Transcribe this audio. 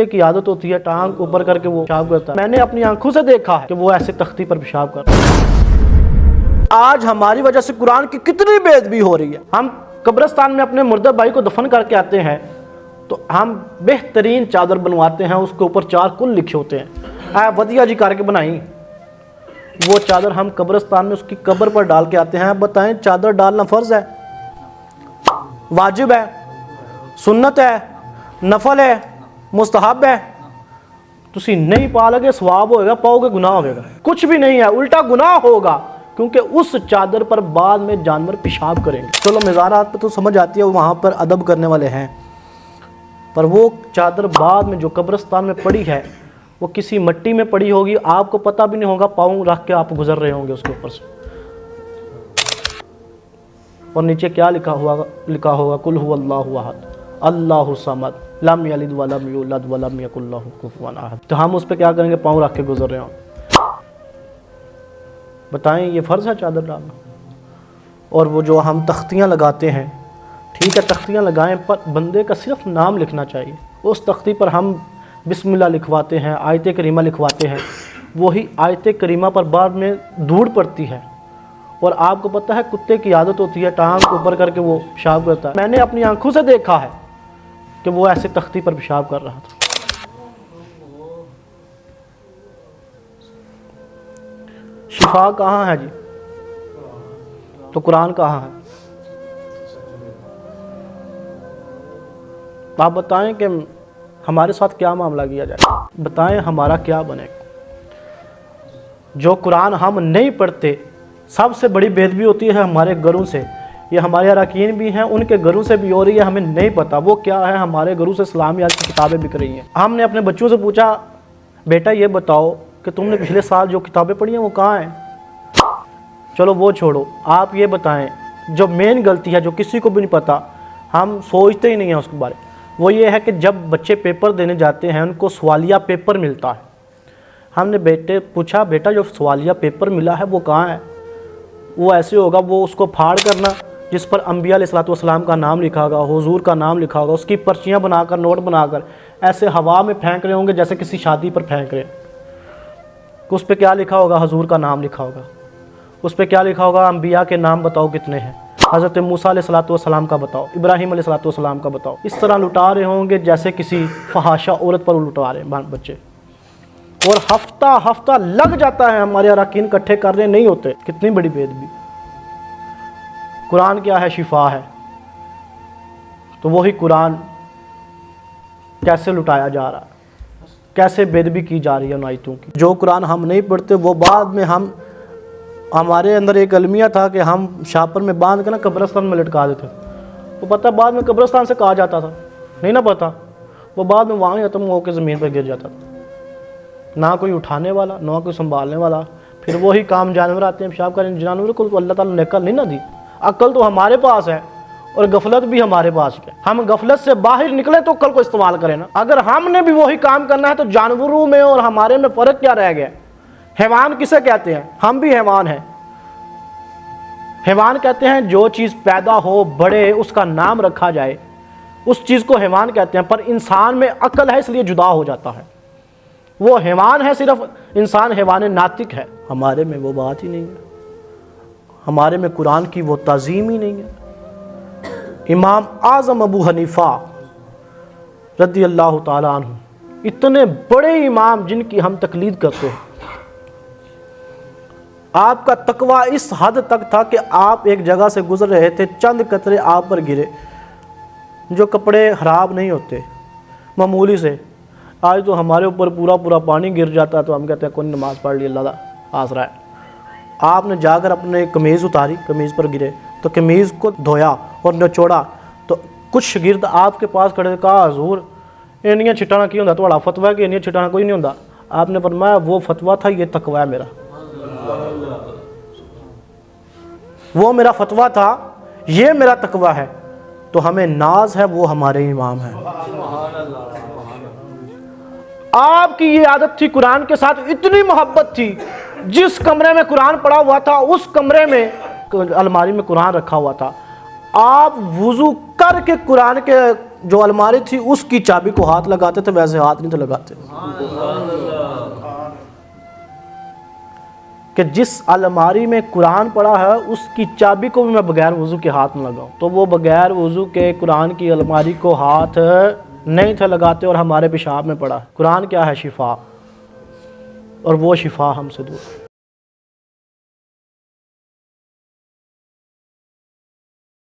की आदत होती है टांग ऊपर करके वो पेशाब करता है। मैंने अपनी आंखों से देखा है कि वो ऐसे तख्ती पर पेशाब कर रहा है। आज हमारी वजह से कुरान की कितनी बेअदबी हो रही है। हम कब्रिस्तान में अपने मुर्दा भाई को दफन करके आते हैं तो हम बेहतरीन चादर बनवाते हैं, उसके ऊपर 4 कुल लिखे होते हैं, वधिया जी करके बनाई। वो चादर हम कब्रिस्तान में उसकी कब्र पर डाल के आते हैं। बताएं, चादर डालना फ़र्ज़ है, वाजिब है, सुन्नत है, नफल है, मुस्तहब है? तुसी नहीं पालोगे सवाब होगा, पाओगे गुनाह होगा। कुछ भी नहीं है, उल्टा गुनाह होगा, क्योंकि उस चादर पर बाद में जानवर पेशाब करेंगे। चलो मज़ारात पर तो समझ आती है, वहाँ पर अदब करने वाले हैं, पर वो चादर बाद में जो कब्रिस्तान में पड़ी है वो किसी मिट्टी में पड़ी होगी, आपको पता भी नहीं होगा, पाँव रख के आप गुजर रहे होंगे उसके ऊपर से, और नीचे क्या लिखा होगा, कुल हुवल्लाहु अहद अल्लाहु समद लम यलिद वलम यूलद वलम यकुल लहू कुफुवन अहद। तो हम उस पर क्या करेंगे, पाँव रख के गुजर रहे हों। बताएं, ये फ़र्ज़ है चादर डालना? और वो जो हम तख्तियाँ लगाते हैं, ठीक है तख्तियाँ लगाएं, पर बंदे का सिर्फ नाम लिखना चाहिए। उस तख्ती पर हम बिस्मिल्लाह लिखवाते हैं, आयत करीमा लिखवाते हैं, वही आयत करीमा पर बाद में धूड़ पड़ती है। और आपको पता है कुत्ते की आदत होती है टांग ऊपर करके वो पेशाब करता है। मैंने अपनी आंखों से देखा है कि वो ऐसे तख्ती पर पेशाब कर रहा था। शिफा कहाँ है जी? तो कुरान कहाँ है? आप बताएं कि हमारे साथ क्या मामला किया जाए, बताएं हमारा क्या बनेगा। जो कुरान हम नहीं पढ़ते, सबसे बड़ी बेदबी होती है हमारे घरों से। ये हमारे अरकान भी हैं, उनके घरों से भी हो रही है, हमें नहीं पता वो क्या है। हमारे घरों से इस्लामियात की किताबें बिक रही हैं। हमने अपने बच्चों से पूछा, बेटा ये बताओ कि तुमने पिछले साल जो किताबें पढ़ी हैं वो कहाँ हैं? चलो वो छोड़ो, आप ये बताएं जो मेन गलती है, जो किसी को भी नहीं पता, हम सोचते ही नहीं हैं उसके बारे में, वो ये है कि जब बच्चे पेपर देने जाते हैं उनको सवालिया पेपर मिलता है। हमने पूछा, बेटा जो सवालिया पेपर मिला है वो कहाँ है? वो ऐसे होगा, वो उसको फाड़ करना जिस पर अंबिया अलैहिस्सलाम का नाम लिखा होगा, हुजूर का नाम लिखा होगा, उसकी पर्चियाँ बनाकर, नोट बनाकर ऐसे हवा में फेंक रहे होंगे जैसे किसी शादी पर फेंक रहे हैं। उस पर क्या लिखा होगा? हुजूर का नाम लिखा होगा। उस पर क्या लिखा होगा? अंबिया के नाम बताओ कितने हैं, हज़रत मूसा अलैहिस्सलाम का बताओ, इब्राहीम अलैहिस्सलाम का बताओ। इस तरह लुटा रहे होंगे जैसे किसी फहाशा औरत पर लुटा रहे हैं बच्चे। और हफ्ता लग जाता है हमारे अरकान इकट्ठे करने नहीं होते। कितनी बड़ी बेदबी। कुरान क्या है? शिफा है। तो वही कुरान कैसे लुटाया जा रहा है, कैसे बेदबी की जा रही है उन आयतों की। जो कुरान हम नहीं पढ़ते वो बाद में हमारे अंदर एक अलमिया था कि हम शापर में बांध के ना कब्रिस्तान में लटका देते। वो पता बाद में कब्रिस्तान से कहा जाता था, नहीं ना पता, वो बाद में वहाँ ही खत्म होकर ज़मीन पर गिर जाता था। ना कोई उठाने वाला, ना कोई संभालने वाला। फिर वही काम जानवर आते हैं पेशाब करें। जानवर को तो अल्लाह ताला ने अक्ल नहीं ना दी। अक्ल तो हमारे पास है और गफलत भी हमारे पास है। हम गफलत से बाहर निकले तो अक्ल को इस्तेमाल करें ना। अगर हमने भी वही काम करना है तो जानवरों में और हमारे में फ़र्क क्या रह गया? हैवान किसे कहते हैं? हम भी हैवान हैं। हैवान कहते हैं जो चीज़ पैदा हो, बढ़े, उसका नाम रखा जाए, उस चीज़ को हैवान कहते हैं। पर इंसान में अक्ल है इसलिए जुदा हो जाता है। वो हैवान है, सिर्फ इंसान हैवान नातिक है। हमारे में वो बात ही नहीं है, हमारे में कुरान की वो ताज़ीम ही नहीं है। इमाम आज़म अबू हनीफ़ा रज़ी अल्लाह ताला अन्हु, इतने बड़े इमाम जिनकी हम तकलीद करते हैं, आपका तकवा इस हद तक था कि आप एक जगह से गुजर रहे थे, चंद कतरे आप पर गिरे, जो कपड़े ख़राब नहीं होते मामूली से। आज तो हमारे ऊपर पूरा पानी गिर जाता है तो हम कहते हैं कोई नमाज़ पढ़ ली, अल्लाह आसरा है। आपने जाकर अपने कमीज़ उतारी, कमीज़ पर गिरे तो कमीज़ को धोया और निचोड़ा तो कुछ शागिर्द आपके पास खड़े, कहा हुजूर इन्नियां छिटाना की होंदा, थोड़ा फतवा है कि इन्नियां छिटाना कोई नहीं होंदा। आपने फरमाया वो फतवा था, ये तकवा है मेरा। वो मेरा फतवा था, ये मेरा तकवा है। तो हमें नाज है, वो हमारे इमाम है। आपकी ये आदत थी, कुरान के साथ इतनी मोहब्बत थी, जिस कमरे में कुरान पड़ा हुआ था उस कमरे में अलमारी में कुरान रखा हुआ था। आप वुजू करके कुरान के जो अलमारी थी उसकी चाबी को हाथ लगाते थे, वैसे हाथ नहीं थे लगाते। कि जिस अलमारी में कुरान पड़ा है उसकी चाबी को भी मैं बगैर वज़ू के हाथ न लगाऊं। तो वो बगैर वज़ू के कुरान की अलमारी को हाथ नहीं थे लगाते और हमारे पेशाब में पड़ा। कुरान क्या है? शिफा, और वो शिफा हमसे दूर।